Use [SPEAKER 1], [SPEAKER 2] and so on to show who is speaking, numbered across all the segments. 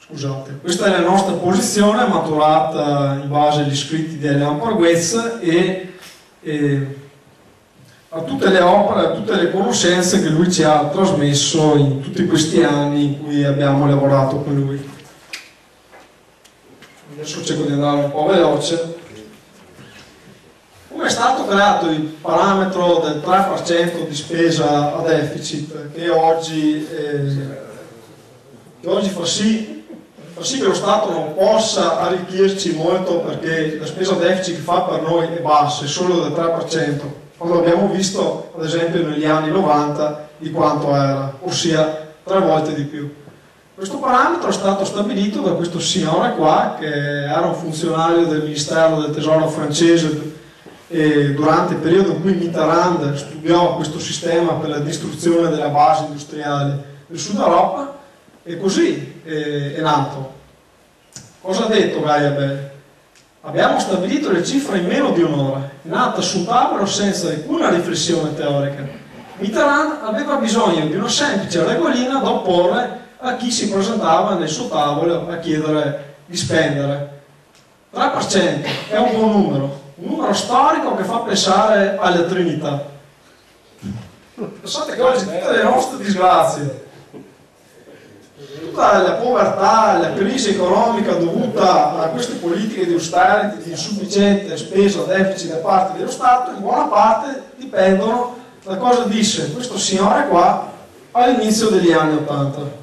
[SPEAKER 1] Scusate, questa è la nostra posizione maturata in base agli scritti di Elian Parguez e a tutte le opere, a tutte le conoscenze che lui ci ha trasmesso in tutti questi anni in cui abbiamo lavorato con lui. Adesso cerco di andare un po' veloce. Come è stato creato il parametro del 3% di spesa a deficit che oggi fa sì che lo Stato non possa arricchirci molto, perché la spesa a deficit che fa per noi è bassa, è solo del 3%, quando abbiamo visto ad esempio negli anni 90 di quanto era, ossia 3 volte di più. Questo parametro è stato stabilito da questo signore qua, che era un funzionario del Ministero del Tesoro francese durante il periodo in cui Mitterrand studiò questo sistema per la distruzione della base industriale del Sud Europa, e così è nato. Cosa ha detto Gaia Bell? Abbiamo stabilito le cifre in meno di un'ora, è nata sul tavolo senza alcuna riflessione teorica. Mitterrand aveva bisogno di una semplice regolina da opporre a chi si presentava nel suo tavolo a chiedere di spendere. 3% è un buon numero. Un numero storico che fa pensare alla Trinità. Pensate che oggi tutte le nostre disgrazie, tutta la povertà, la crisi economica dovuta a queste politiche di austerity, di insufficiente spesa, deficit da parte dello Stato, in buona parte dipendono da cosa disse questo signore qua all'inizio degli anni 80.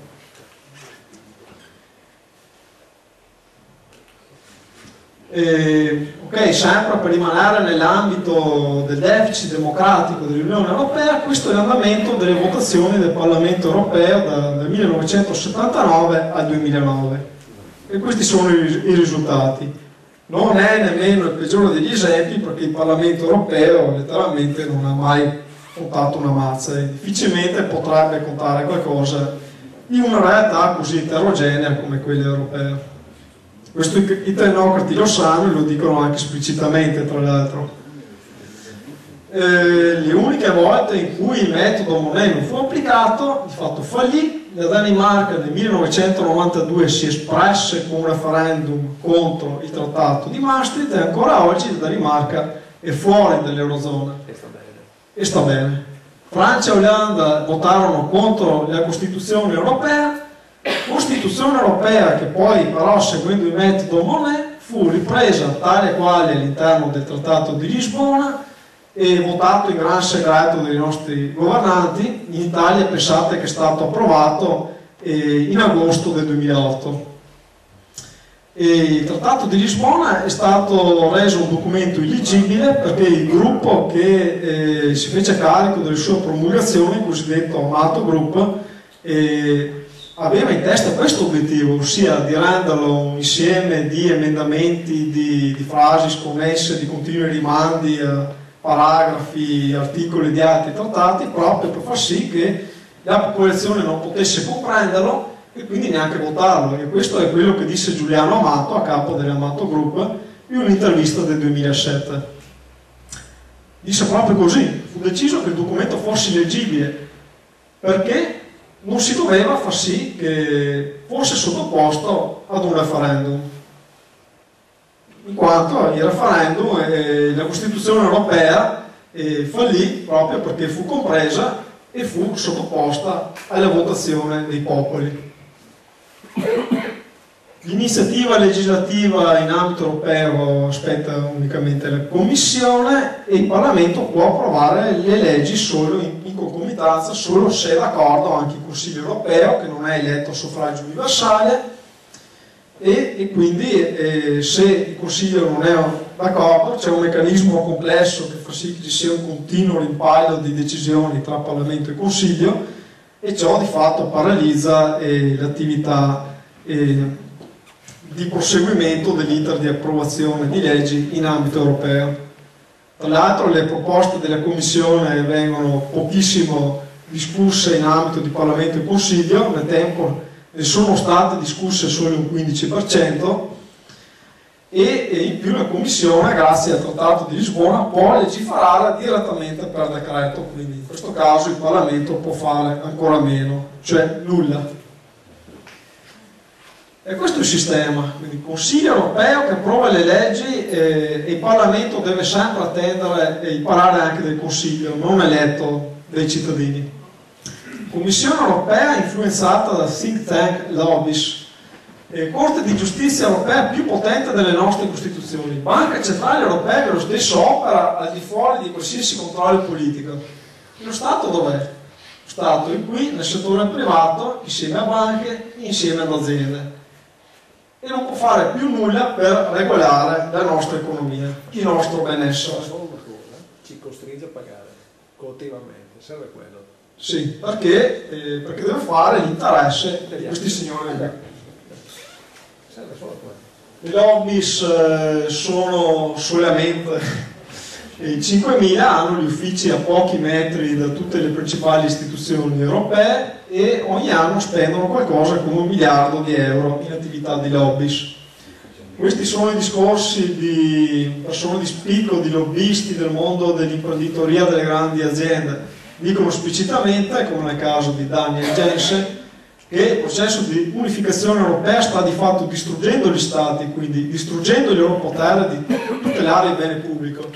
[SPEAKER 1] Ok, sempre per rimanere nell'ambito del deficit democratico dell'Unione Europea, questo è l'andamento delle votazioni del Parlamento Europeo dal 1979 al 2009 e questi sono i risultati. Non è nemmeno il peggiore degli esempi, perché il Parlamento Europeo letteralmente non ha mai contato una mazza e difficilmente potrebbe contare qualcosa in una realtà così eterogenea come quella europea. Questo i tecnocrati lo sanno e lo dicono anche esplicitamente, tra l'altro. Le uniche volte in cui il metodo Monnet non fu applicato, di fatto fallì. La Danimarca nel 1992 si espresse con un referendum contro il trattato di Maastricht e ancora oggi la Danimarca è fuori dall'Eurozona. E sta bene. Francia e Olanda votarono contro la Costituzione europea, che poi però, seguendo il metodo Monnet, fu ripresa tale e quale all'interno del Trattato di Lisbona e votato in gran segreto dai nostri governanti. In Italia pensate che è stato approvato in agosto del 2008. Il Trattato di Lisbona è stato reso un documento illeggibile perché il gruppo che si fece carico delle sue promulgazioni, il cosiddetto Amato Group, aveva in testa questo obiettivo, ossia di renderlo un insieme di emendamenti, di frasi sconnesse, di continui rimandi a paragrafi, articoli di altri trattati, proprio per far sì che la popolazione non potesse comprenderlo e quindi neanche votarlo. E questo è quello che disse Giuliano Amato, a capo dell'Amato Group, in un'intervista del 2007. Disse proprio così: fu deciso che il documento fosse illeggibile perché non si doveva far sì che fosse sottoposto ad un referendum, in quanto il referendum e la Costituzione europea fallì proprio perché fu compresa e fu sottoposta alla votazione dei popoli. L'iniziativa legislativa in ambito europeo spetta unicamente alla Commissione e il Parlamento può approvare le leggi solo in concomitanza, solo se è d'accordo anche il Consiglio europeo, che non è eletto a suffragio universale, e quindi se il Consiglio non è d'accordo c'è un meccanismo complesso che fa sì che ci sia un continuo rimpaio di decisioni tra Parlamento e Consiglio, e ciò di fatto paralizza l'attività di proseguimento dell'iter di approvazione di leggi in ambito europeo. Tra l'altro le proposte della Commissione vengono pochissimo discusse in ambito di Parlamento e Consiglio, nel tempo ne sono state discusse solo un 15%, e in più la Commissione, grazie al Trattato di Lisbona, può legiferare direttamente per decreto, quindi in questo caso il Parlamento può fare ancora meno, cioè nulla. E questo è il sistema, quindi Consiglio europeo che approva le leggi e il Parlamento deve sempre attendere e imparare anche del Consiglio, non eletto dai cittadini. Commissione europea influenzata da think tank lobbies, Corte di giustizia europea più potente delle nostre Costituzioni, Banca Centrale Europea che lo stesso opera al di fuori di qualsiasi controllo politico. Lo Stato dov'è? Lo Stato è qui nel settore privato, insieme a banche, insieme ad aziende. E non può fare più nulla per regolare la nostra economia, il nostro benessere.
[SPEAKER 2] Solo una cosa, ci costringe a pagare collettivamente, serve quello.
[SPEAKER 1] Sì, perché deve fare l'interesse di questi signori.
[SPEAKER 2] Serve solo quello.
[SPEAKER 1] Le lobbies sono solamente 5.000, hanno gli uffici a pochi metri da tutte le principali istituzioni europee e ogni anno spendono qualcosa come 1 miliardo di euro in attività di lobbies. Questi sono i discorsi di persone di spicco, di lobbisti del mondo dell'imprenditoria delle grandi aziende. Dicono esplicitamente, come nel caso di Daniel Jensen, che il processo di unificazione europea sta di fatto distruggendo gli stati, quindi distruggendo il loro potere di tutelare il bene pubblico.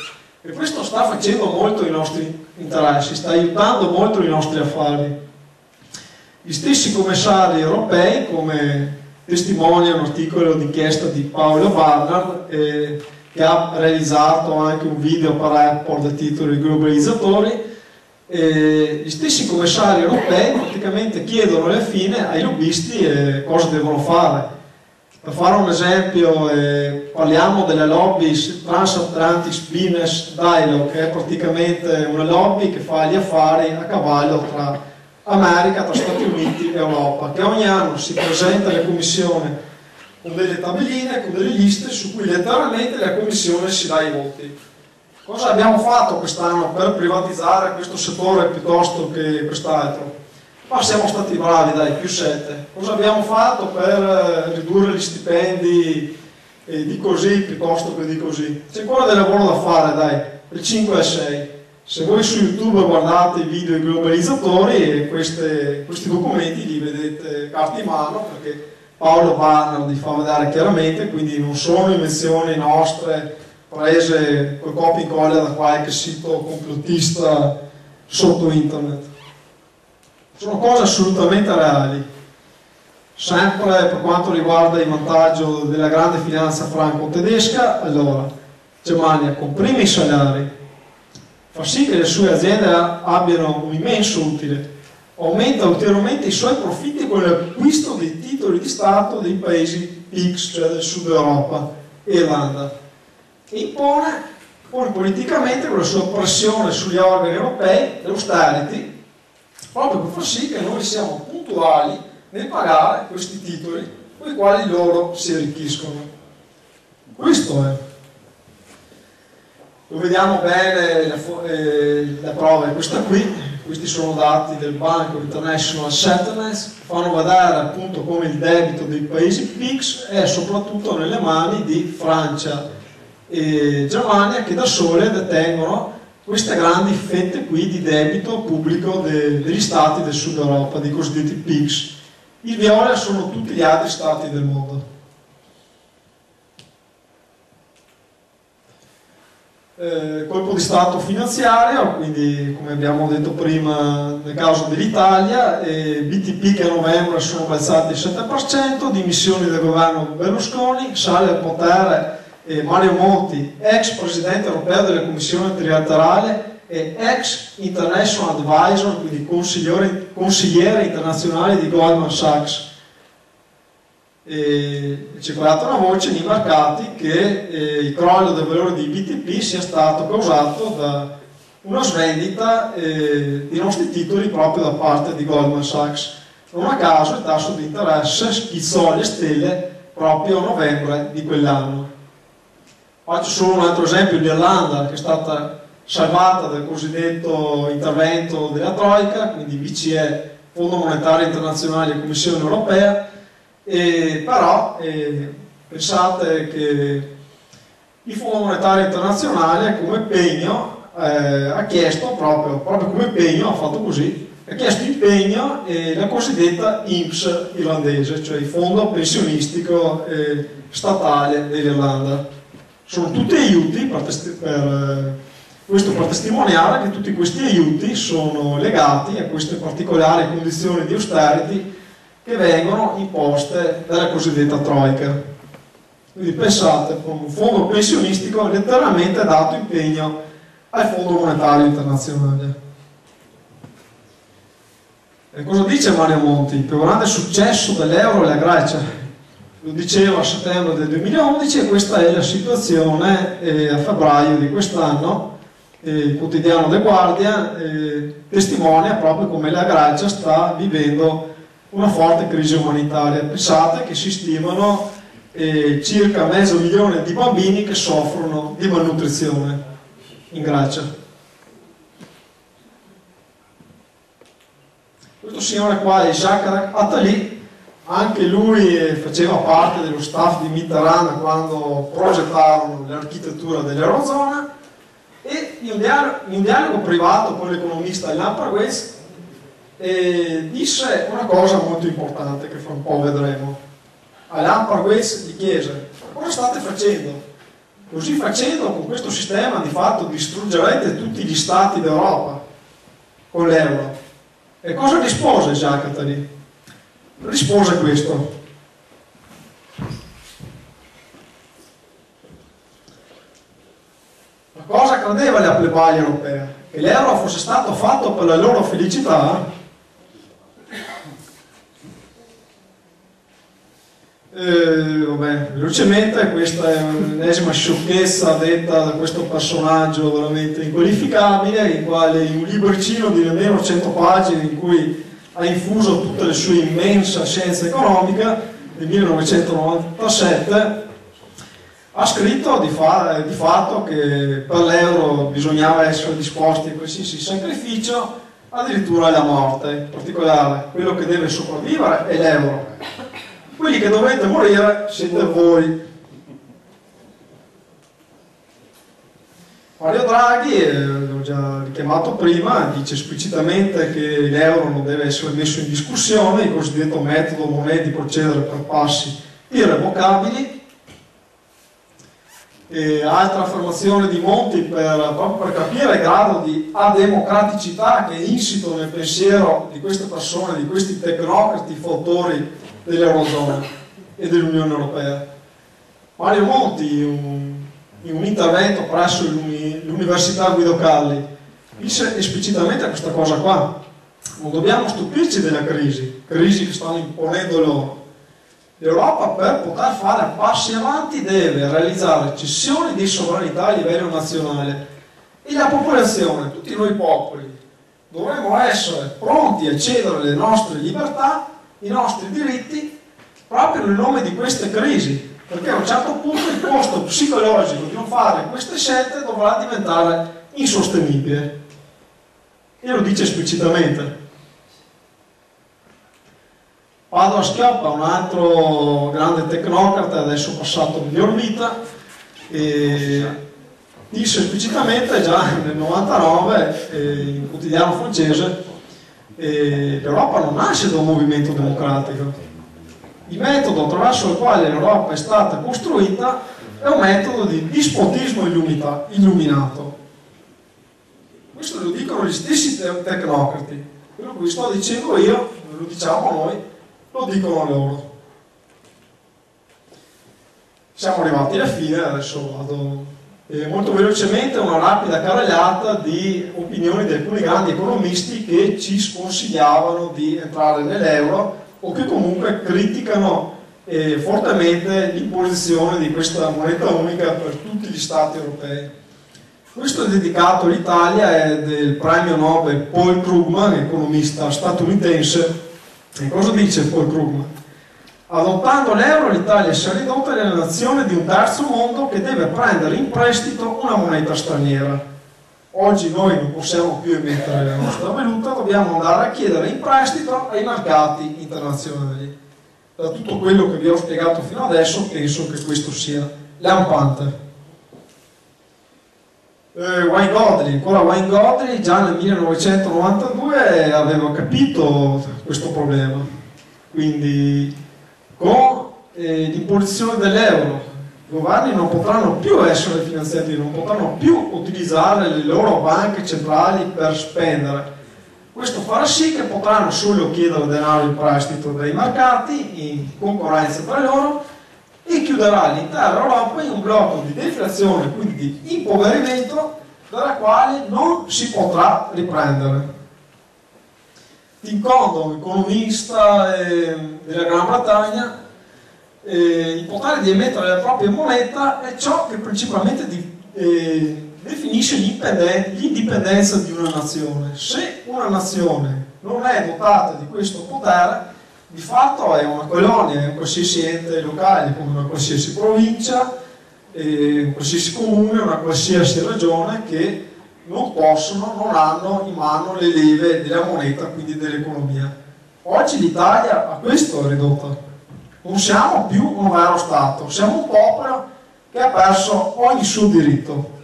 [SPEAKER 1] E questo sta facendo molto i nostri interessi, sta aiutando molto i nostri affari. Gli stessi commissari europei, come testimonia un articolo d'inchiesta di Paolo Barnard, che ha realizzato anche un video per Apple dal titolo I globalizzatori, gli stessi commissari europei praticamente chiedono alla fine ai lobbisti cosa devono fare. Per fare un esempio, parliamo delle lobby Transatlantic Business Dialogue, che è praticamente una lobby che fa gli affari a cavallo tra America, tra Stati Uniti e Europa, che ogni anno si presenta alla Commissione con delle tabelline, con delle liste su cui letteralmente la Commissione si dà i voti. Cosa abbiamo fatto quest'anno per privatizzare questo settore piuttosto che quest'altro? Ma siamo stati bravi, dai, +7. Cosa abbiamo fatto per ridurre gli stipendi di così piuttosto che di così? C'è ancora del lavoro da fare, dai, il 5 e 6. Se voi su YouTube guardate i video dei globalizzatori, questi documenti li vedete carta in mano, perché Paolo Barnard li fa vedere chiaramente, quindi non sono invenzioni nostre prese col copia e incolla da qualche sito complottista sotto internet. Sono cose assolutamente reali. Sempre per quanto riguarda il vantaggio della grande finanza franco-tedesca, allora, Germania comprime i salari, fa sì che le sue aziende abbiano un immenso utile, aumenta ulteriormente i suoi profitti con l'acquisto dei titoli di Stato dei paesi PIGS, cioè del sud Europa e Irlanda, e impone politicamente con la sua pressione sugli organi europei, l'austerity, proprio per far sì che noi siamo puntuali nel pagare questi titoli con i quali loro si arricchiscono. Questo è. Lo vediamo bene, la prova è questa qui, questi sono dati del Banco International Settlements, fanno vedere appunto come il debito dei paesi PIGS è soprattutto nelle mani di Francia e Germania, che da sole detengono queste grandi fette qui di debito pubblico degli stati del sud Europa, dei cosiddetti PIGS. Il viola sono tutti gli altri stati del mondo. Colpo di stato finanziario, quindi come abbiamo detto prima nel caso dell'Italia, BTP che a novembre sono balzati il 7%, dimissioni del governo Berlusconi, sale al potere Mario Monti, ex presidente europeo della Commissione trilaterale e ex international advisor, quindi consigliere internazionale di Goldman Sachs. C'è circolata una voce nei mercati che il crollo del valore di BTP sia stato causato da una svendita dei nostri titoli proprio da parte di Goldman Sachs. Non a caso il tasso di interesse schizzò le stelle proprio a novembre di quell'anno. Faccio solo un altro esempio: l'Irlanda, che è stata salvata dal cosiddetto intervento della Troika, quindi BCE, Fondo Monetario Internazionale e Commissione Europea, però pensate che il Fondo Monetario Internazionale come impegno ha chiesto proprio come impegno, ha fatto così, ha chiesto impegno la cosiddetta INPS irlandese, cioè il fondo pensionistico statale dell'Irlanda. Sono tutti aiuti questo per testimoniare che tutti questi aiuti sono legati a queste particolari condizioni di austerity che vengono imposte dalla cosiddetta Troika. Quindi pensate, con un fondo pensionistico letteralmente dato impegno al Fondo Monetario Internazionale. E cosa dice Mario Monti? Il più grande successo dell'euro è la Grecia. Lo diceva a settembre del 2011 e questa è la situazione a febbraio di quest'anno. Il quotidiano The Guardian testimonia proprio come la Grecia sta vivendo una forte crisi umanitaria. Pensate che si stimano circa 500.000 di bambini che soffrono di malnutrizione in Grecia. Questo signore qua è Jacques Attali, anche lui faceva parte dello staff di Mitterrand quando progettarono l'architettura dell'Eurozona, e in un dialogo privato con l'economista Alain Pargues disse una cosa molto importante che fra un po' vedremo. Alain Pargues gli chiese: cosa state facendo? Così facendo, con questo sistema di fatto distruggerete tutti gli stati d'Europa con l'euro. E cosa rispose Jacques Attali? Rispose questo: ma cosa credeva la plebaglia europea? Che l'euro fosse stato fatto per la loro felicità? Vabbè, velocemente, questa è un'ennesima sciocchezza detta da questo personaggio veramente inqualificabile, il quale in un libricino di nemmeno 100 pagine in cui ha infuso tutta la sua immensa scienza economica nel 1997 ha scritto di fatto che per l'euro bisognava essere disposti a qualsiasi sacrificio, addirittura alla morte. In particolare, quello che deve sopravvivere è l'euro. Quelli che dovete morire siete voi. Mario Draghi, l'ho già richiamato prima, dice esplicitamente che l'euro non deve essere messo in discussione, il cosiddetto metodo Monnet di procedere per passi irrevocabili. E altra affermazione di Monti proprio per capire il grado di ademocraticità che è insito nel pensiero di queste persone, di questi tecnocrati fautori dell'Eurozona e dell'Unione Europea. Mario Monti, in un intervento presso l'Università Guido Calli, disse esplicitamente questa cosa qua: non dobbiamo stupirci della crisi che stanno imponendo loro. L'Europa, per poter fare passi avanti, deve realizzare cessioni di sovranità a livello nazionale, e la popolazione, tutti noi popoli, dovremmo essere pronti a cedere le nostre libertà, i nostri diritti, proprio nel nome di queste crisi, perché a un certo punto il costo psicologico di non fare queste scelte dovrà diventare insostenibile, e lo dice esplicitamente. Padoa Schioppa, un altro grande tecnocrata, adesso passato miglior vita, disse esplicitamente già nel 99 in un quotidiano francese: l'Europa non nasce da un movimento democratico. Il metodo attraverso il quale l'Europa è stata costruita è un metodo di dispotismo illuminato. Questo lo dicono gli stessi tecnocrati. Quello che vi sto dicendo io, lo diciamo noi, lo dicono loro. Siamo arrivati alla fine, adesso vado molto velocemente una rapida carrellata di opinioni di alcuni grandi economisti che ci sconsigliavano di entrare nell'euro o che comunque criticano fortemente l'imposizione di questa moneta unica per tutti gli stati europei. Questo è dedicato all'Italia, è del premio Nobel Paul Krugman, economista statunitense. E cosa dice Paul Krugman? Adottando l'euro l'Italia si è ridotta nella nazione di un terzo mondo che deve prendere in prestito una moneta straniera. Oggi noi non possiamo più emettere la nostra valuta, dobbiamo andare a chiedere in prestito ai mercati internazionali. Da tutto quello che vi ho spiegato fino adesso penso che questo sia lampante. Wayne Godley già nel 1992 aveva capito questo problema, quindi con l'imposizione dell'euro i governi non potranno più essere finanziati, non potranno più utilizzare le loro banche centrali per spendere. Questo farà sì che potranno solo chiedere denaro in prestito dai mercati in concorrenza tra loro e chiuderà l'intera Europa in un blocco di deflazione, quindi di impoverimento, dalla quale non si potrà riprendere. Tim Condon, economista della Gran Bretagna, l'importante di emettere la propria moneta è ciò che principalmente definisce l'indipendenza di una nazione. Se una nazione non è dotata di questo potere, di fatto è una colonia, è un qualsiasi ente locale, come una qualsiasi provincia, un qualsiasi comune, una qualsiasi regione che non hanno in mano le leve della moneta, quindi dell'economia. Oggi l'Italia a questo è ridotta. Non siamo più un vero Stato, siamo un popolo che ha perso ogni suo diritto.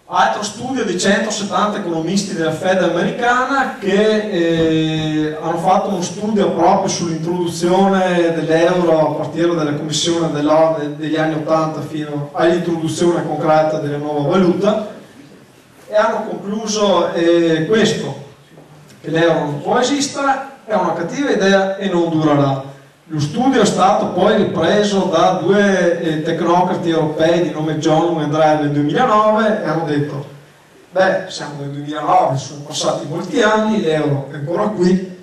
[SPEAKER 1] Altro studio di 170 economisti della Fed americana che hanno fatto uno studio proprio sull'introduzione dell'euro a partire dalla commissione dell'ONU degli anni 80 fino all'introduzione concreta della nuova valuta, e hanno concluso questo, che l'euro non può esistere, è una cattiva idea e non durerà. Lo studio è stato poi ripreso da due tecnocrati europei di nome John e Andrea nel 2009 e hanno detto: beh, siamo nel 2009, sono passati molti anni, l'euro è ancora qui.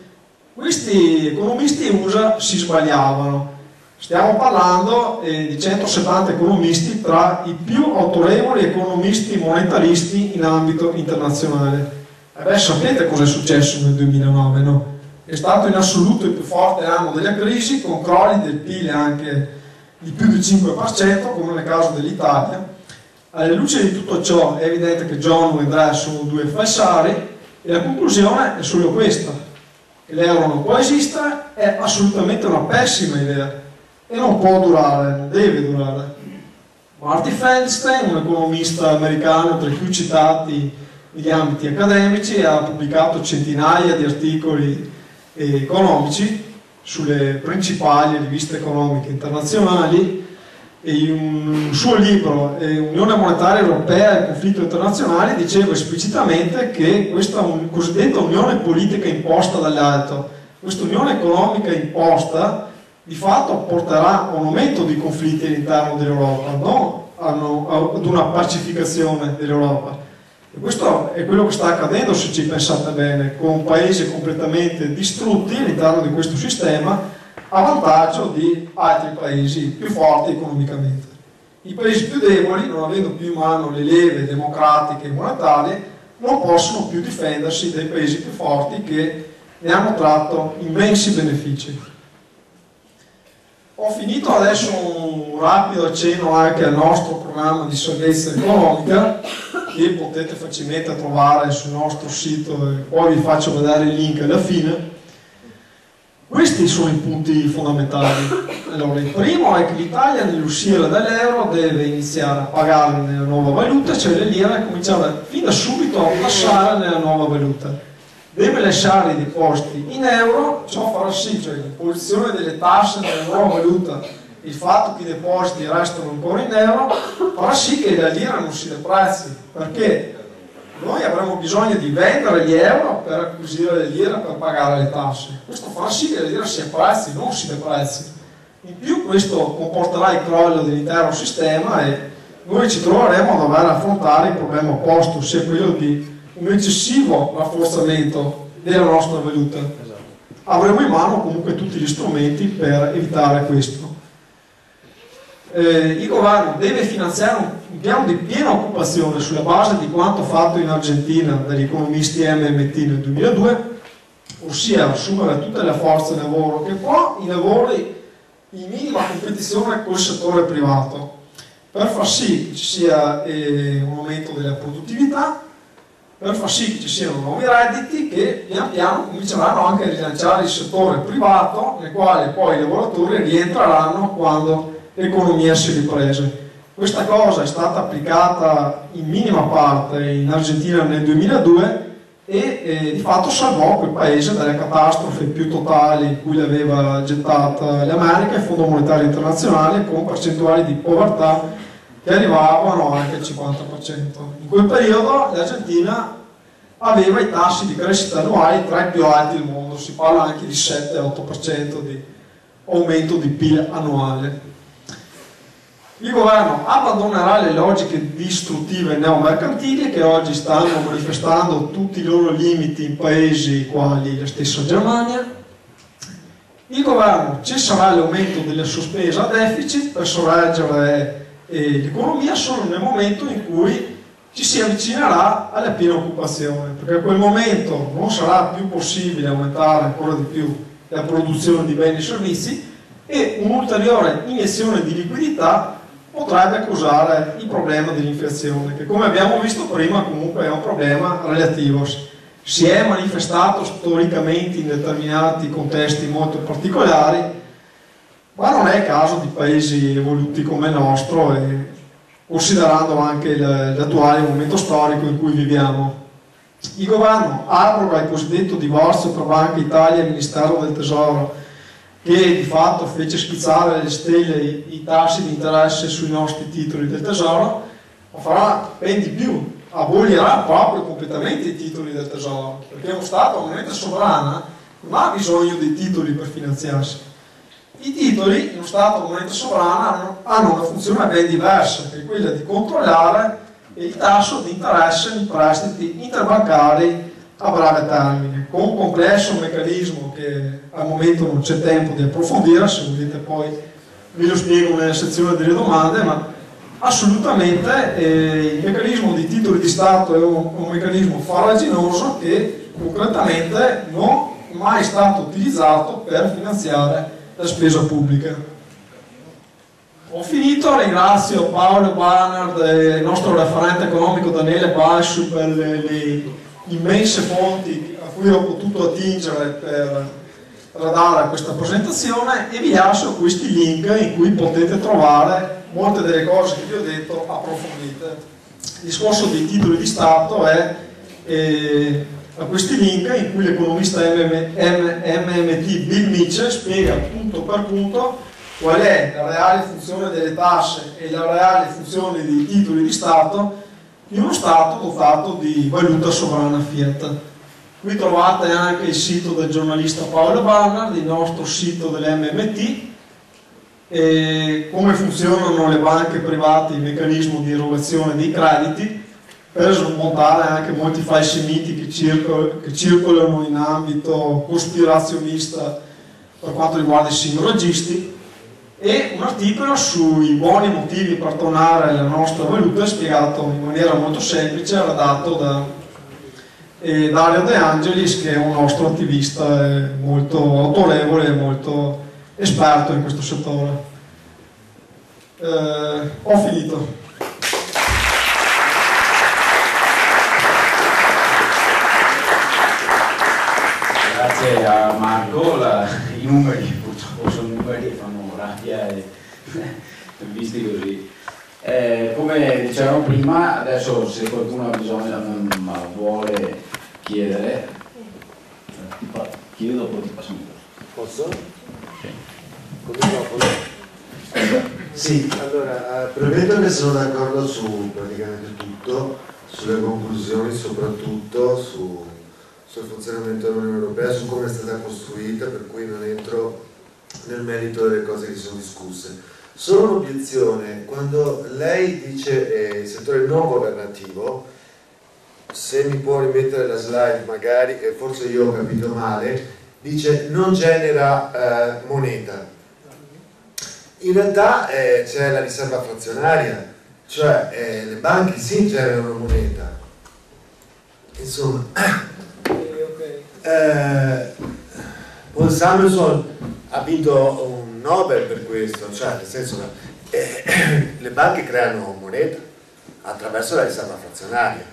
[SPEAKER 1] Questi economisti USA si sbagliavano. Stiamo parlando di 170 economisti tra i più autorevoli economisti monetaristi in ambito internazionale. E beh, sapete cosa è successo nel 2009, no? È stato in assoluto il più forte anno della crisi, con crolli del PIL anche di più del 5%, come nel caso dell'Italia. Alla luce di tutto ciò è evidente che John e Andrea sono due falsari e la conclusione è solo questa: che l'euro non può esistere, è assolutamente una pessima idea e non può durare, non deve durare. Marty Feldstein, un economista americano tra i più citati negli ambiti accademici, ha pubblicato centinaia di articoli economici sulle principali riviste economiche internazionali, e in un suo libro Unione Monetaria Europea e conflitto internazionale diceva esplicitamente che questa cosiddetta unione politica imposta dall'alto, questa unione economica imposta, di fatto porterà a un aumento di conflitti all'interno dell'Europa, non ad una pacificazione dell'Europa. E questo è quello che sta accadendo, se ci pensate bene, con paesi completamente distrutti all'interno di questo sistema a vantaggio di altri paesi più forti economicamente. I paesi più deboli, non avendo più in mano le leve democratiche e monetarie, non possono più difendersi dai paesi più forti che ne hanno tratto immensi benefici. Ho finito, adesso un rapido accenno anche al nostro programma di salvezza economica, che potete facilmente trovare sul nostro sito, e poi vi faccio vedere il link alla fine. Questi sono i punti fondamentali. Allora, il primo è che l'Italia, nell'uscire dall'euro, deve iniziare a pagare nella nuova valuta, cioè le lire, e cominciare fin da subito a passare nella nuova valuta. Deve lasciare i depositi in euro, ciò farà sì, cioè l'imposizione delle tasse nella nuova valuta, il fatto che i depositi restano ancora in euro, farà sì che la lira non si deprezzi, perché noi avremo bisogno di vendere gli euro per acquisire le lire per pagare le tasse. Questo farà sì che la lira si apprezzi, non si deprezzi. In più questo comporterà il crollo dell'intero sistema e noi ci troveremo a dover affrontare il problema opposto, ossia quello di un eccessivo rafforzamento della nostra valuta. Avremo in mano comunque tutti gli strumenti per evitare questo. Il governo deve finanziare un piano di piena occupazione sulla base di quanto fatto in Argentina dagli economisti MMT nel 2002, ossia assumere tutte le forze lavoro che può in lavori in minima competizione col settore privato, per far sì che ci sia un aumento della produttività, per far sì che ci siano nuovi redditi che pian piano cominceranno anche a rilanciare il settore privato, nel quale poi i lavoratori rientreranno quando l'economia si riprese. Questa cosa è stata applicata in minima parte in Argentina nel 2002 e di fatto salvò quel paese dalle catastrofi più totali in cui le aveva gettate l'America e il Fondo Monetario Internazionale, con percentuali di povertà che arrivavano anche al 50%. In quel periodo l'Argentina aveva i tassi di crescita annuali tra i più alti del mondo, si parla anche di 7-8% di aumento di PIL annuale. Il governo abbandonerà le logiche distruttive neomercantili che oggi stanno manifestando tutti i loro limiti in paesi quali la stessa Germania. Il governo cesserà l'aumento della sospesa a deficit per sorreggere l'economia solo nel momento in cui ci si avvicinerà alla piena occupazione, perché a quel momento non sarà più possibile aumentare ancora di più la produzione di beni e servizi e un'ulteriore iniezione di liquidità potrebbe causare il problema dell'inflazione, che come abbiamo visto prima comunque è un problema relativo. Si è manifestato storicamente in determinati contesti molto particolari, ma non è il caso di paesi evoluti come il nostro, e considerando anche l'attuale momento storico in cui viviamo. Il governo abroga il cosiddetto divorzio tra Banca Italia e Ministero del Tesoro, che di fatto fece schizzare alle stelle i tassi di interesse sui nostri titoli del Tesoro, ma farà ben di più, abolirà proprio completamente i titoli del Tesoro, perché uno Stato, una moneta sovrana, non ha bisogno dei titoli per finanziarsi. I titoli in uno Stato, una moneta sovrana, hanno una funzione ben diversa, che è quella di controllare il tasso di interesse in prestiti interbancari a breve termine, con un complesso meccanismo che al momento non c'è tempo di approfondire, se volete poi ve lo spiego nella sezione delle domande, ma assolutamente il meccanismo di titoli di Stato è un meccanismo farraginoso che concretamente non è mai stato utilizzato per finanziare la spesa pubblica. Ho finito, ringrazio Paolo Barnard e il nostro referente economico Daniele Basciu per le immense fonti a cui ho potuto attingere per dare questa presentazione, e vi lascio questi link in cui potete trovare molte delle cose che vi ho detto approfondite. Il discorso dei titoli di Stato è a questi link in cui l'economista MMT Bill Mitchell spiega punto per punto qual è la reale funzione delle tasse e la reale funzione dei titoli di Stato in uno Stato dotato di valuta sovrana fiat. Qui trovate anche il sito del giornalista Paolo Barnard, il nostro sito dell'MMT, e come funzionano le banche private, il meccanismo di erogazione dei crediti, per smontare anche molti falsi miti che circolano in ambito cospirazionista per quanto riguarda i sinologisti, e un articolo sui buoni motivi per tornare alla nostra valuta, spiegato in maniera molto semplice, redatto da Dario De Angelis, che è un nostro attivista molto autorevole e molto esperto in questo settore. Ho finito.
[SPEAKER 3] Grazie a Marco, i numeri purtroppo sono numeri che fanno rabbia visti così. Come dicevamo prima, adesso se qualcuno ha bisogno, ma vuole chiedere, chiedo dopo ti passo il microfono.
[SPEAKER 4] Posso?
[SPEAKER 3] Sì.
[SPEAKER 4] Con il microfono? Sì, allora, premetto che sono d'accordo su praticamente tutto, sulle conclusioni soprattutto, sul funzionamento dell'Unione Europea, su come è stata costruita, per cui non entro nel merito delle cose che sono discusse. Solo un'obiezione: quando lei dice il settore non governativo, se mi può rimettere la slide magari, e forse io ho capito male, dice non genera moneta. In realtà c'è la riserva frazionaria, cioè le banche sì generano moneta. Insomma, Paul Samuelson ha vinto un Nobel per questo, cioè nel senso che le banche creano moneta attraverso la riserva frazionaria.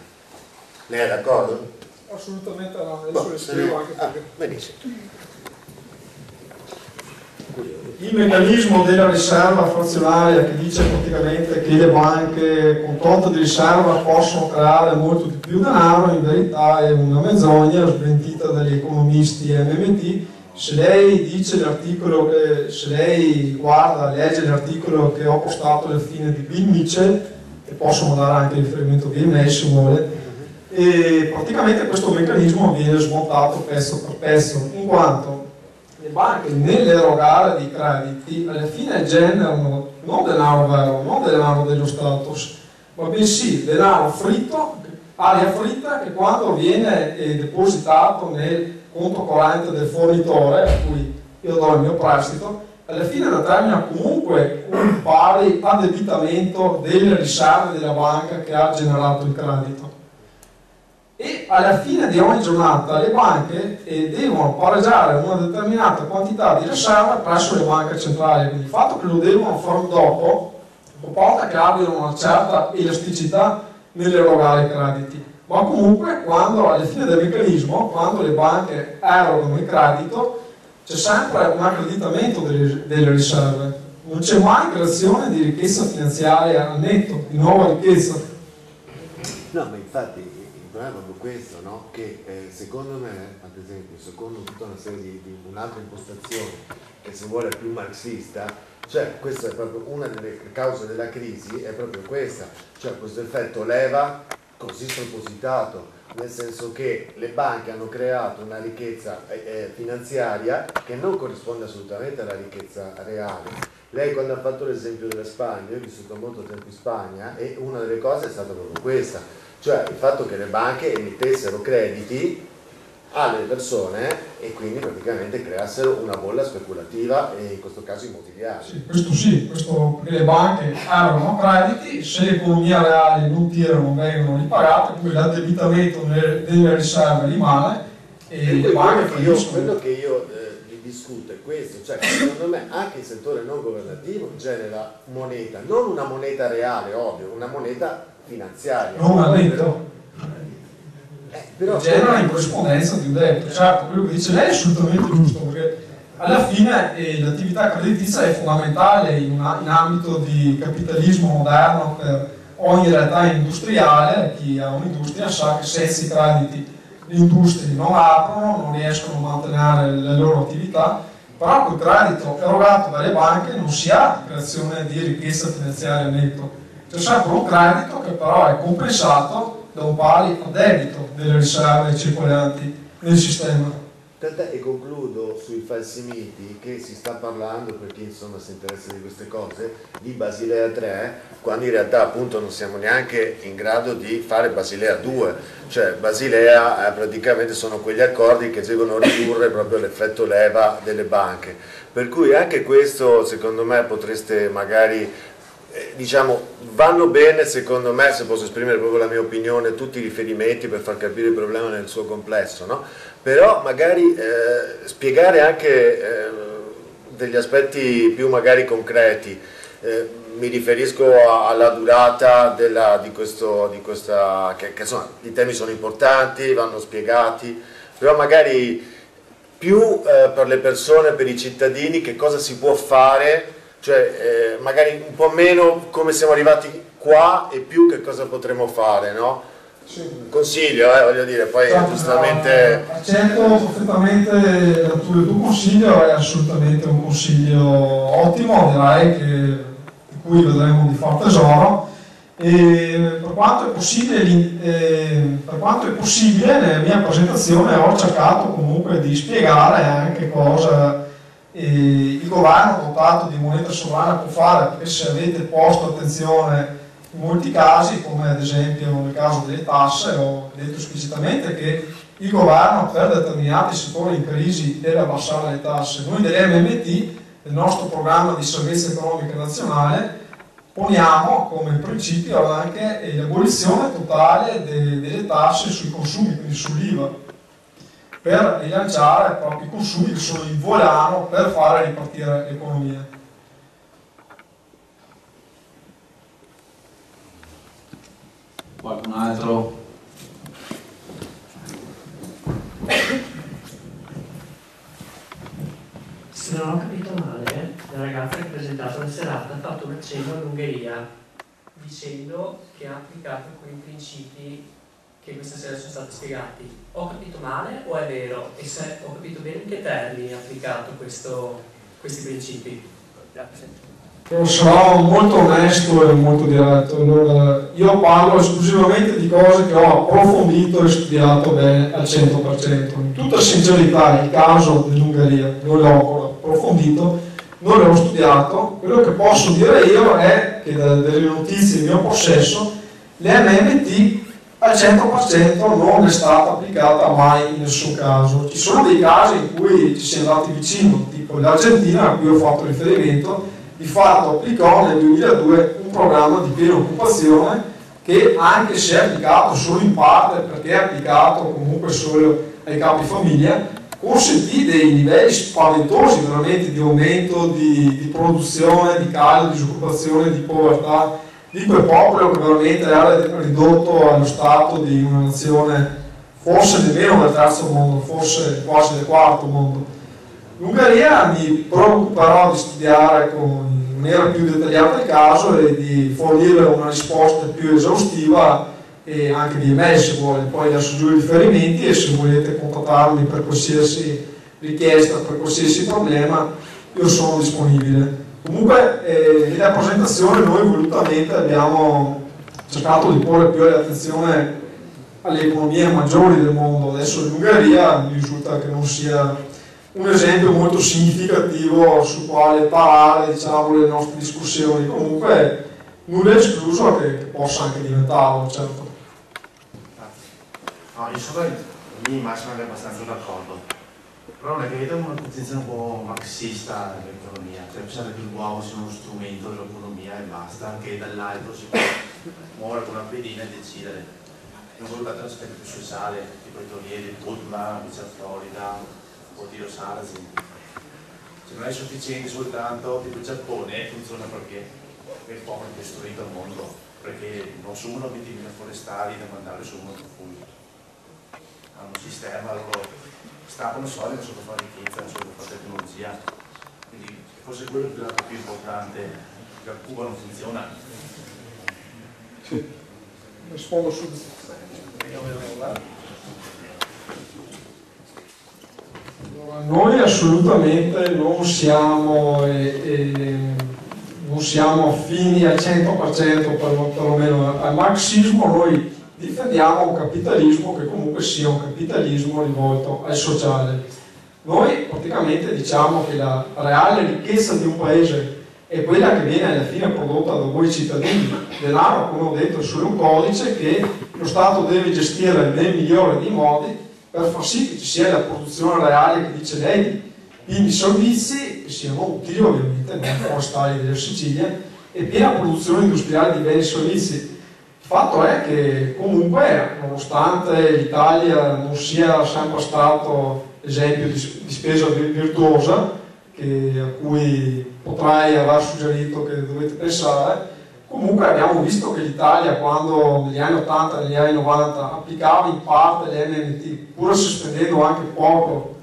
[SPEAKER 4] Lei è d'accordo?
[SPEAKER 1] Assolutamente no, adesso le spiego anche perché.
[SPEAKER 4] Benissimo.
[SPEAKER 1] il meccanismo della riserva frazionaria che dice praticamente che le banche con conto di riserva possono creare molto di più denaro, in verità è una menzogna smentita dagli economisti MMT. Se lei dice l'articolo, se lei guarda, legge l'articolo che ho postato alla fine di Bill Mitchell, e posso mandare anche il riferimento via email se vuole, e praticamente questo meccanismo viene smontato pezzo per pezzo, in quanto le banche nell'erogare di crediti alla fine generano non denaro vero, non denaro dello Stato, ma bensì denaro fritto, aria fritta, che quando viene depositato nel conto corrente del fornitore a cui io do il mio prestito, alla fine determina comunque un pari addebitamento delle riserve della banca che ha generato il credito. E alla fine di ogni giornata le banche devono pareggiare una determinata quantità di riserve presso le banche centrali, quindi il fatto che lo devono fare dopo comporta che abbiano una certa elasticità nell'erogare i crediti, ma comunque quando alla fine del meccanismo, quando le banche erogano il credito, c'è sempre un accreditamento delle riserve, non c'è mai creazione di ricchezza finanziaria a netto, di nuova ricchezza.
[SPEAKER 4] No, ma infatti il problema è proprio questo, no? Che secondo me, ad esempio, secondo tutta una serie di un'altra impostazione che se vuole è più marxista, cioè questa è proprio una delle cause della crisi, è proprio questa, cioè questo effetto leva così spropositato, nel senso che le banche hanno creato una ricchezza finanziaria che non corrisponde assolutamente alla ricchezza reale. Lei quando ha fatto l'esempio della Spagna, io ho vissuto molto tempo in Spagna e una delle cose è stata proprio questa, cioè il fatto che le banche emettessero crediti alle persone e quindi praticamente creassero una bolla speculativa e in questo caso immobiliare.
[SPEAKER 1] Sì, questo perché le banche erano crediti, se l'economia reale non tirano, non vengono ripagate, quindi l'addebitamento delle riserve rimane e le banche
[SPEAKER 4] quello che io discuto è questo, cioè secondo me anche il settore non governativo genera moneta, non una moneta reale, ovvio, una moneta finanziaria.
[SPEAKER 1] Non ha detto.
[SPEAKER 4] Però
[SPEAKER 1] genera in corrispondenza di un debito. Certo, quello che dice lei è assolutamente giusto, perché alla fine l'attività creditizia è fondamentale in ambito di capitalismo moderno per ogni realtà industriale. Chi ha un'industria sa che senza i crediti le industrie non aprono, non riescono a mantenere la loro attività, però col credito erogato dalle banche non si ha creazione di ricchezza finanziaria netto, c'è sempre un credito che però è compensato da un pari addebito delle riserve circolanti nel sistema.
[SPEAKER 4] Tant'è, e concludo sui falsi miti, che si sta parlando, per chi insomma si interessa di queste cose, di Basilea 3, quando in realtà appunto non siamo neanche in grado di fare Basilea 2, cioè Basilea praticamente sono quegli accordi che devono ridurre proprio l'effetto leva delle banche, per cui anche questo secondo me potreste magari diciamo, vanno bene secondo me, se posso esprimere proprio la mia opinione, tutti i riferimenti per far capire il problema nel suo complesso, no? Però magari spiegare anche degli aspetti più magari concreti, mi riferisco alla durata di questa, che insomma i temi sono importanti, vanno spiegati, però magari più per le persone, per i cittadini, che cosa si può fare, cioè magari un po' meno come siamo arrivati qua e più che cosa potremo fare, no? Sì. Un consiglio, voglio dire, poi giustamente...
[SPEAKER 1] Accetto perfettamente il tuo consiglio, è assolutamente un consiglio ottimo, direi, di cui vedremo di far tesoro. E per quanto è possibile, nella mia presentazione ho cercato comunque di spiegare anche cosa il governo dotato di moneta sovrana può fare, perché se avete posto attenzione in molti casi, come ad esempio nel caso delle tasse, ho detto esplicitamente che il governo per determinati settori in crisi deve abbassare le tasse. Noi dell'MMT, nel nostro programma di salvezza economica nazionale, poniamo come principio anche l'abolizione totale delle tasse sui consumi, quindi sull'IVA, per rilanciare proprio i consumi che sono il volano per fare ripartire l'economia.
[SPEAKER 3] Qualcun altro?
[SPEAKER 5] Se non ho capito male, la ragazza che ha presentato la serata ha fatto un accenno all'Ungheria dicendo che ha applicato quei principi che questa sera sono stati spiegati. Ho capito male o è vero? E se ho capito bene, in che termini ha applicato questi principi?
[SPEAKER 1] Sarò molto onesto e molto diretto. Allora, io parlo esclusivamente di cose che ho approfondito e studiato bene al 100%. In tutta sincerità, il caso dell'Ungheria non l'ho approfondito, non l'ho studiato. Quello che posso dire io è che dalle notizie in mio possesso l'MMT al 100% non è stata applicata mai in nessun caso. Ci sono dei casi in cui ci si è andati vicino, tipo l'Argentina a cui ho fatto riferimento, di fatto applicò nel 2002 un programma di piena occupazione che, anche se è applicato solo in parte, perché è applicato comunque solo ai capi famiglia, consentì dei livelli spaventosi veramente di aumento di produzione, di calo, di disoccupazione, di povertà di quel popolo che veramente era ridotto allo stato di una nazione forse nemmeno del terzo mondo, forse quasi del quarto mondo. L'Ungheria mi preoccuperò di studiare in maniera più dettagliata il caso e di fornire una risposta più esaustiva e anche di email se vuole, poi lascio giù i riferimenti e se volete contattarmi per qualsiasi richiesta, per qualsiasi problema, io sono disponibile. Comunque nella presentazione noi volutamente abbiamo cercato di porre più attenzione alle economie maggiori del mondo. Adesso l'Ungheria mi risulta che non sia un esempio molto significativo sul quale parare, diciamo, le nostre discussioni. Comunque nulla è escluso che possa anche diventarlo, certo.
[SPEAKER 6] No, io sono in linea di massima abbastanza d'accordo, però non è che vedo una posizione un po' marxista dell'economia, cioè pensare che l'uomo sia uno strumento dell'economia e basta, che dall'alto si può muovere con una pedina e decidere. Non voglio dare un aspetto più sociale, tipo i torieri, Putman, Vice Florida, Oddio Sarsi. Se non è sufficiente soltanto tipo il Giappone funziona perché è poco costruito al mondo, perché non assumono obiettivi forestali da mandare sul mondo profondo. Hanno un sistema, loro stappano soldi, non so per fare ricchezza, non so per fare tecnologia. Quindi forse quello è il lato più importante, che a Cuba non funziona.
[SPEAKER 1] Sì, rispondo subito. Noi assolutamente non siamo affini al 100% perlomeno al marxismo. Noi difendiamo un capitalismo che comunque sia un capitalismo rivolto al sociale. Noi praticamente diciamo che la reale ricchezza di un paese è quella che viene alla fine prodotta da voi cittadini. Denaro, come ho detto, è solo un codice che lo Stato deve gestire nel migliore dei modi per far sì che ci sia la produzione reale che dice lei, quindi servizi che siano utili ovviamente, non forestali della Sicilia, e piena produzione industriale di beni e servizi. Il fatto è che comunque, nonostante l'Italia non sia sempre stato esempio di spesa virtuosa, a cui potrei aver suggerito che dovete pensare, comunque abbiamo visto che l'Italia, quando negli anni 80 e negli anni 90 applicava in parte l'MMT, pur sospendendo anche poco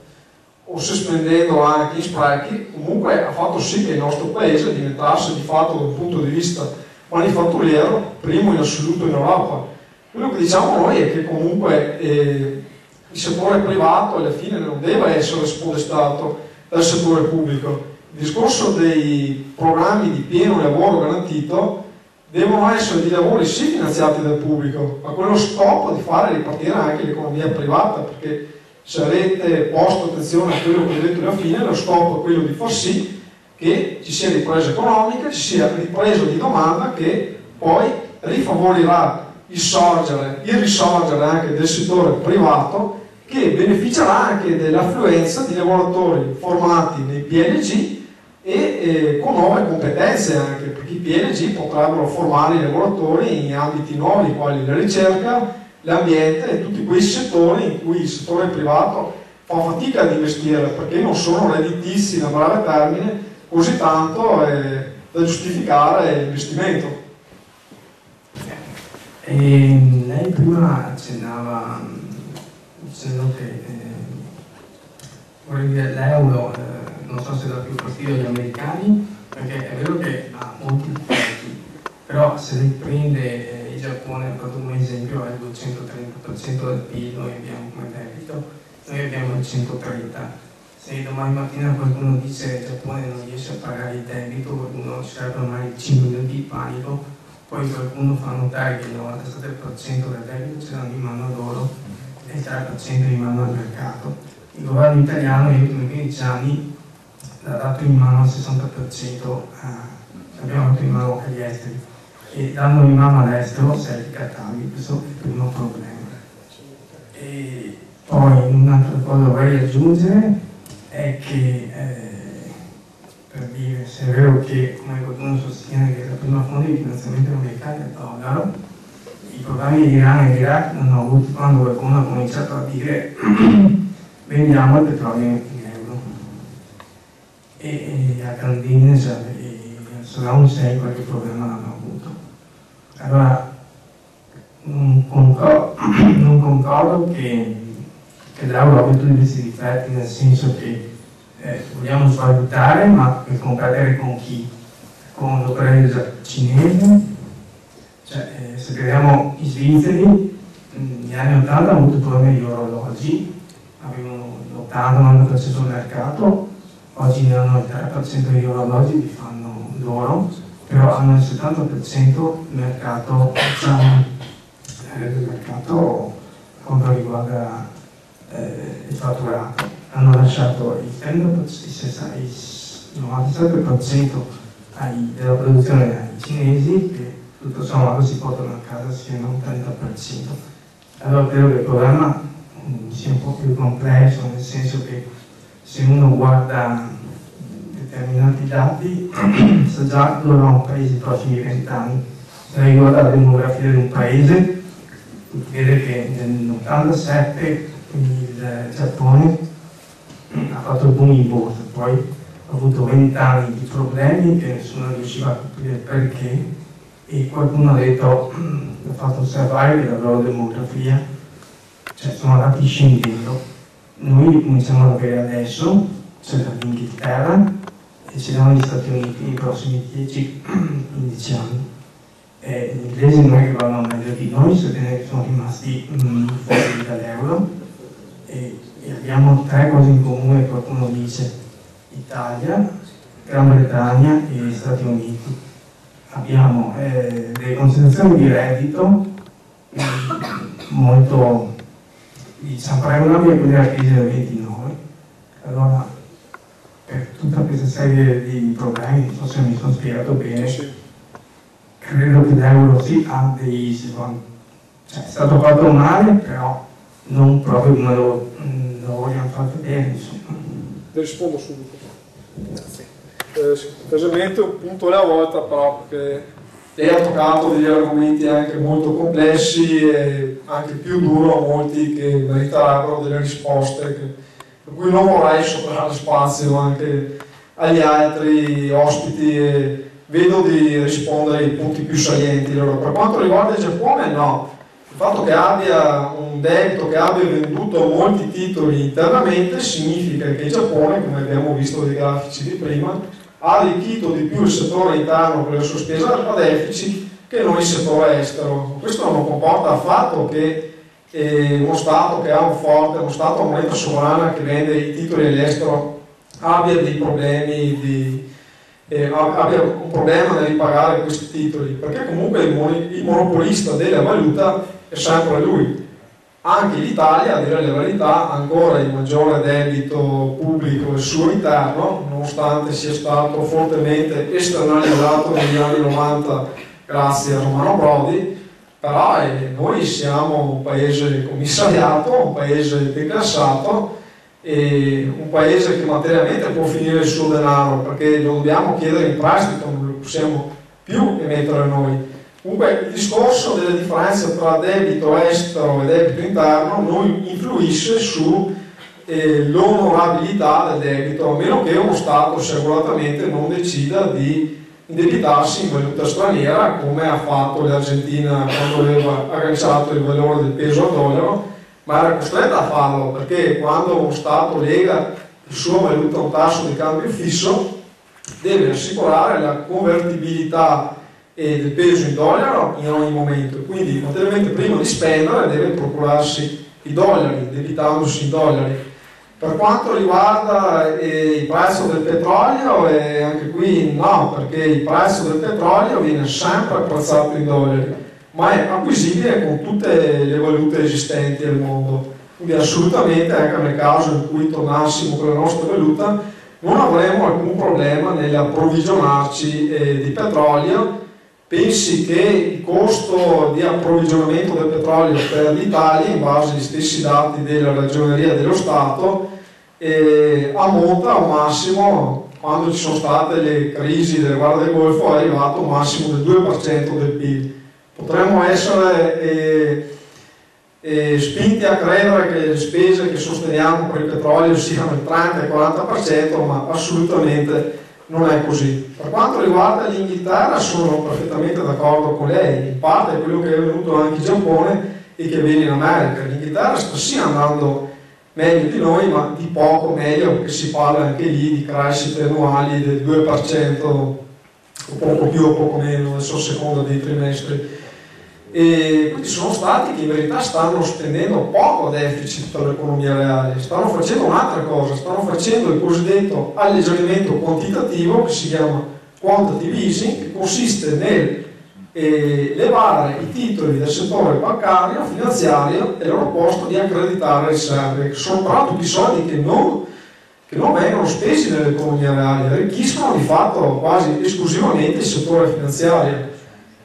[SPEAKER 1] o sospendendo anche gli sprechi, comunque ha fatto sì che il nostro paese diventasse di fatto da un punto di vista manifatturiero primo in assoluto in Europa. Quello che diciamo noi è che comunque il settore privato alla fine non deve essere spodestato dal settore pubblico. Il discorso dei programmi di pieno lavoro garantito devono essere dei lavori sì finanziati dal pubblico, ma con lo scopo di fare ripartire anche l'economia privata, perché se avete posto attenzione a quello che ho detto alla fine, lo scopo è quello di far sì che ci sia ripresa economica, ci sia ripresa di domanda che poi rifavorirà il risorgere anche del settore privato, che beneficerà anche dell'affluenza di lavoratori formati nei PNG e con nuove competenze anche, perché i PNG potrebbero formare i lavoratori in ambiti nuovi quali la ricerca, l'ambiente e tutti quei settori in cui il settore privato fa fatica ad investire perché non sono redditizi a breve termine così tanto da giustificare l'investimento.
[SPEAKER 5] Lei prima accennava dicendo che l'euro
[SPEAKER 7] non so se dà più fastidio agli americani, perché è vero che ha molti difetti, però se lei prende il Giappone, ha fatto un esempio, è il 230% del PIL, noi abbiamo come debito, noi abbiamo il 130%. Se domani mattina qualcuno dice che il Giappone non riesce a pagare il debito, qualcuno ci sarebbe ormai 5 minuti di panico, poi qualcuno fa notare che il 97% del debito ce l'hanno in mano loro e il 3% in mano al mercato. Il governo italiano negli ultimi 15 anni l'ha dato in mano al 60%, l'abbiamo dato in mano agli esteri, e dando in mano all'estero si è ricattato, questo è il primo problema. E poi un'altra cosa che vorrei aggiungere è che, per dire, se è vero che, come qualcuno sostiene, che la prima fonte di finanziamento americano è il dollaro, i programmi di Iran e Iraq non hanno avuto quando qualcuno ha cominciato a dire vendiamo il petrolio in euro. E a Candine e Saddam Hussein qualche problema l'hanno avuto. Allora, non concordo che l'euro abbia tutti questi difetti, nel senso che vogliamo svalutare, ma per competere con chi? Con l'operaio cinese? Cioè, se vediamo i svizzeri, negli anni 80 hanno avuto problemi di orologi, avevano l'80-90% sul mercato, oggi ne hanno il 3% degli orologi li fanno loro, però hanno il 70% del mercato, diciamo, quanto riguarda il fatturato. Hanno lasciato il 97% della produzione ai cinesi, che tutto sommato si portano a casa fino al 30%. Allora credo che il problema sia un po' più complesso, nel senso che se uno guarda determinati dati sa già dove va un paese nei prossimi 20 anni. Se riguarda la demografia di un paese, vede che nell'87 il Giappone ha fatto il boom in borsa, poi ha avuto 20 anni di problemi che nessuno riusciva a capire perché, e qualcuno ha detto, ha fatto osservare che la loro demografia, cioè, sono andati scendendo. Noi cominciamo ad avere adesso, c'è l'Inghilterra e ci saranno gli Stati Uniti nei prossimi 10-15 anni. Gli inglesi non è che vanno meglio di noi, sebbene che sono rimasti fuori dall'euro, e abbiamo tre cose in comune, qualcuno dice: Italia, Gran Bretagna e Stati Uniti. Abbiamo delle concentrazioni di reddito molto, diciamo, paragonabili a quelle della crisi del 29. Allora, per tutta questa serie di problemi, non so se mi sono spiegato bene, credo che l'euro sì ha dei, cioè, è stato fatto male, però non proprio come lo vogliamo far vedere, insomma.
[SPEAKER 1] Le rispondo subito. Grazie. Semplicemente un punto alla volta, però, perché lei ha toccato degli argomenti anche molto complessi e anche più duro a molti che meriterebbero delle risposte, per cui non vorrei soprare spazio anche agli altri ospiti e vedo di rispondere ai punti più salienti. Allora, per quanto riguarda il Giappone, no. Il fatto che abbia un debito, che abbia venduto molti titoli internamente, significa che il Giappone, come abbiamo visto dai grafici di prima, ha arricchito di più il settore interno per la sua spesa a deficit che non il settore estero. Questo non comporta affatto che uno Stato che ha uno Stato a moneta sovrana che vende i titoli all'estero abbia dei problemi abbia un problema nel ripagare questi titoli, perché comunque il monopolista della valuta è sempre lui. Anche l'Italia, a dire la verità, ha ancora il maggiore debito pubblico al suo interno, nonostante sia stato fortemente esternalizzato negli anni 90 grazie a Romano Prodi, però noi siamo un paese commissariato, un paese declassato, e un paese che materialmente può finire il suo denaro, perché lo dobbiamo chiedere in prestito, non lo possiamo più emettere noi. Comunque il discorso della differenza tra debito estero e debito interno non influisce sull'onorabilità del debito, a meno che uno Stato sciaguratamente non decida di indebitarsi in valuta straniera, come ha fatto l'Argentina quando aveva agganciato il valore del peso al dollaro, ma era costretta a farlo, perché quando uno Stato lega il suo valuta un tasso di cambio fisso, deve assicurare la convertibilità del peso in dollaro in ogni momento, quindi naturalmente prima di spendere deve procurarsi i dollari, debitandosi in dollari. Per quanto riguarda il prezzo del petrolio, anche qui no, perché il prezzo del petrolio viene sempre apprezzato in dollari, ma è acquisibile con tutte le valute esistenti al mondo. Quindi assolutamente, anche nel caso in cui tornassimo con la nostra valuta, non avremo alcun problema nell'approvvigionarci di petrolio. Pensi che il costo di approvvigionamento del petrolio per l'Italia, in base agli stessi dati della Ragioneria dello Stato, ammonta a un massimo, quando ci sono state le crisi delle guerre del Golfo, è arrivato a un massimo del 2% del PIL. Potremmo essere spinti a credere che le spese che sosteniamo per il petrolio siano il 30 e il 40%, ma assolutamente non è così. Per quanto riguarda l'Inghilterra, sono perfettamente d'accordo con lei, in parte è quello che è avvenuto anche in Giappone e che avviene in America. L'Inghilterra sta sì andando meglio di noi, ma di poco meglio, perché si parla anche lì di crescite annuali del 2%, o poco più o poco meno, adesso a seconda dei trimestri. E quindi sono stati che in verità stanno spendendo poco deficit per l'economia reale, stanno facendo un'altra cosa, stanno facendo il cosiddetto alleggerimento quantitativo, che si chiama quantitative easing, che consiste nel levare i titoli del settore bancario, finanziario, e loro posto di accreditare riserve, che sono però tutti soldi che non vengono spesi nell'economia reale, arricchiscono di fatto quasi esclusivamente il settore finanziario.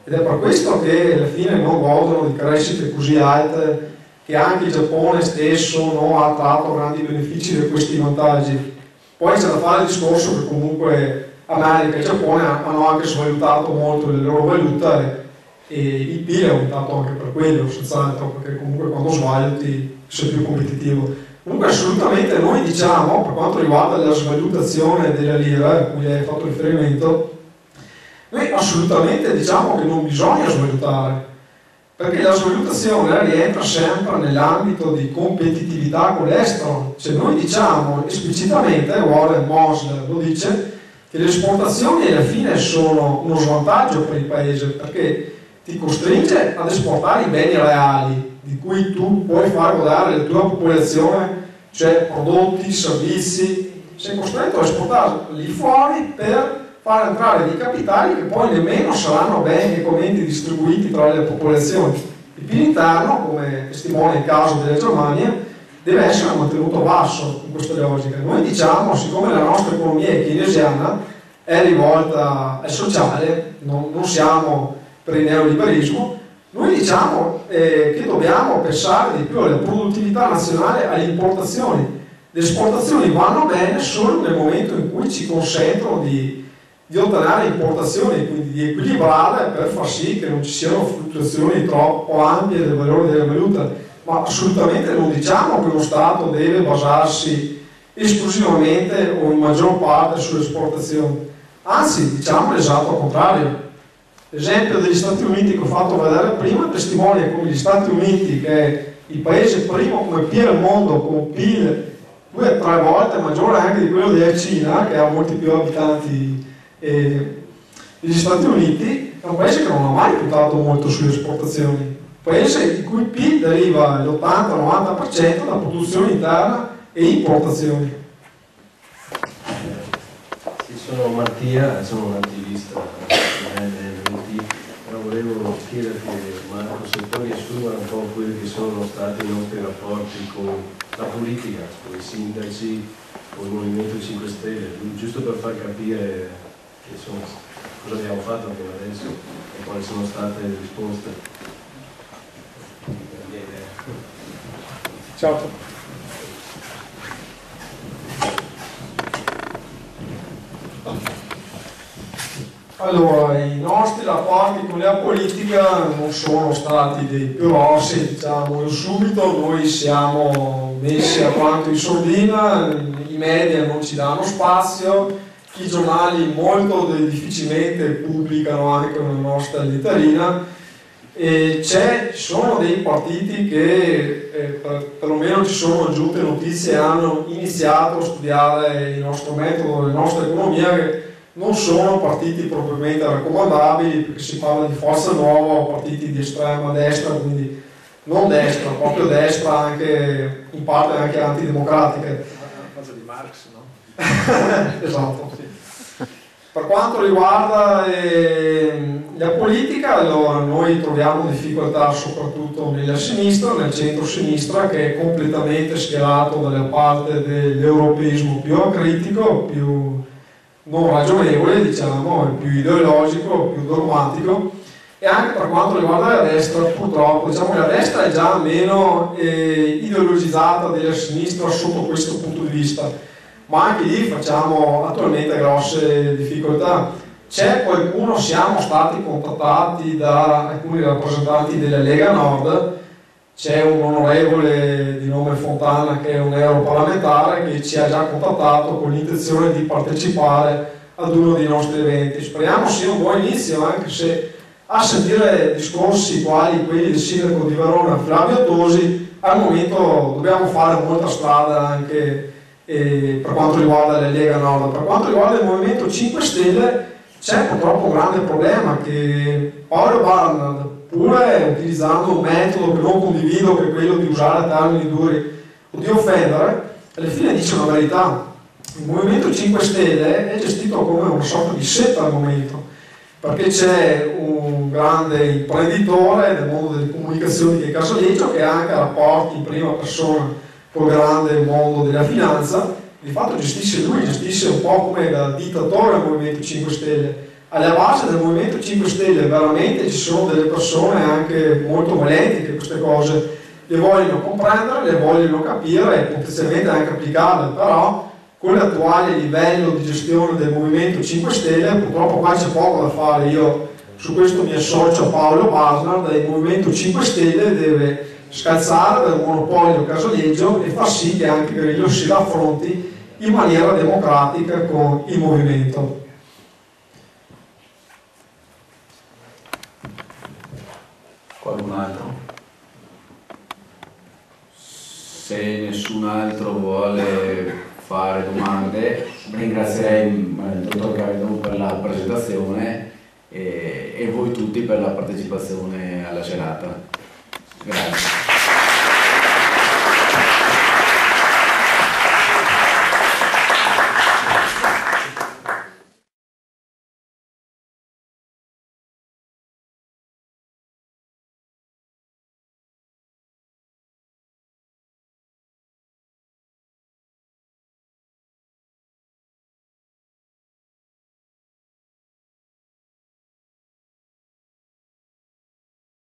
[SPEAKER 1] Ed è per questo che alla fine non godono di crescite così alte, che anche il Giappone stesso non ha tratto grandi benefici da questi vantaggi. Poi c'è da fare il discorso che comunque America e Giappone hanno anche svalutato molto le loro valute e il PIL è aumentato anche per quello, senz'altro, perché comunque quando svaluti sei più competitivo. Comunque assolutamente noi diciamo, per quanto riguarda la svalutazione della lira, a cui lei ha fatto riferimento, noi assolutamente diciamo che non bisogna svalutare, perché la svalutazione rientra sempre nell'ambito di competitività con l'estero. Cioè noi diciamo esplicitamente, Warren Mosler lo dice, che le esportazioni alla fine sono uno svantaggio per il paese, perché ti costringe ad esportare i beni reali di cui tu puoi far godere la tua popolazione, cioè prodotti, servizi, sei costretto ad esportarli fuori per far entrare dei capitali che poi nemmeno saranno ben equamente distribuiti tra le popolazioni. Il PIL interno, come testimonia il caso della Germania, deve essere mantenuto basso in questa logica. Noi diciamo, siccome la nostra economia è keynesiana, è rivolta al sociale, non siamo per il neoliberismo, noi diciamo che dobbiamo pensare di più alla produttività nazionale, alle importazioni. Le esportazioni vanno bene solo nel momento in cui ci consentono di ottenere importazioni, quindi di equilibrare per far sì che non ci siano fluttuazioni troppo ampie del valore della valuta, ma assolutamente non diciamo che lo Stato deve basarsi esclusivamente o in maggior parte sulle esportazioni, anzi diciamo l'esatto contrario. L'esempio degli Stati Uniti che ho fatto vedere prima testimonia come gli Stati Uniti, che è il paese primo come PIL al mondo, con PIL 2 o 3 volte maggiore anche di quello della Cina, che ha molti più abitanti degli Stati Uniti, è un paese che non ha mai puntato molto sulle esportazioni, un paese il cui PIL deriva l'80-90% da produzione interna e importazioni.
[SPEAKER 8] Sì, sono Mattia, sono un attivista però volevo chiederti, Marco, se puoi riassumere un po' quelli che sono stati i nostri rapporti con la politica, con i sindaci, con il Movimento 5 Stelle, giusto per far capire cosa abbiamo fatto fino adesso e quali sono state le risposte.
[SPEAKER 1] Ciao. Allora, i nostri rapporti con la politica non sono stati dei più rossi, diciamo subito. Noi siamo messi a quanto in sordina, i media non ci danno spazio, i giornali molto difficilmente pubblicano anche una nostra letterina ci sono dei partiti che perlomeno ci sono giunte notizie, hanno iniziato a studiare il nostro metodo, la nostra economia, che non sono partiti propriamente raccomandabili, perché si parla di Forza Nuova o partiti di estrema destra, quindi non destra, proprio destra, anche in parte anche antidemocratica.
[SPEAKER 2] La cosa di Marx, no?
[SPEAKER 1] Esatto, sì. Per quanto riguarda la politica, allora noi troviamo difficoltà soprattutto nella sinistra, nel centro-sinistra, che è completamente schierato dalla parte dell'europeismo più acritico, più non ragionevole, diciamo, più ideologico, più dogmatico. E anche per quanto riguarda la destra, purtroppo, diciamo che la destra è già meno ideologizzata della sinistra sotto questo punto di vista, ma anche lì facciamo attualmente grosse difficoltà. C'è qualcuno, siamo stati contattati da alcuni rappresentanti della Lega Nord, c'è un onorevole di nome Fontana che è un europarlamentare che ci ha già contattato con l'intenzione di partecipare ad uno dei nostri eventi. Speriamo sia un buon inizio, anche se a sentire discorsi quali quelli del sindaco di Verona Flavio Tosi, al momento dobbiamo fare molta strada anche per quanto riguarda la Lega Nord. Per quanto riguarda il Movimento 5 Stelle c'è purtroppo un grande problema, che Paolo Barnard, pur utilizzando un metodo che non condivido, che è quello di usare termini duri o di offendere, alla fine dice una verità. Il Movimento 5 Stelle è gestito come una sorta di setta al momento, perché c'è un grande imprenditore nel mondo delle comunicazioni che è Casaleggio, che ha anche rapporti in prima persona col grande mondo della finanza. Di fatto gestisce un po' come da dittatore il Movimento 5 Stelle. Alla base del Movimento 5 Stelle veramente ci sono delle persone anche molto valenti che queste cose le vogliono comprendere, le vogliono capire e potenzialmente anche applicarle, però con l'attuale livello di gestione del Movimento 5 Stelle purtroppo qua c'è poco da fare. Io su questo mi associo a Paolo Barnard. Il Movimento 5 Stelle deve scalzare dal monopolio Casaleggio e far sì che anche Grillo si raffronti in maniera democratica con il movimento.
[SPEAKER 3] Qualcun altro? Se nessun altro vuole fare domande, ringrazierei il dottor Gavedon per la presentazione e voi tutti per la partecipazione alla serata. Grazie.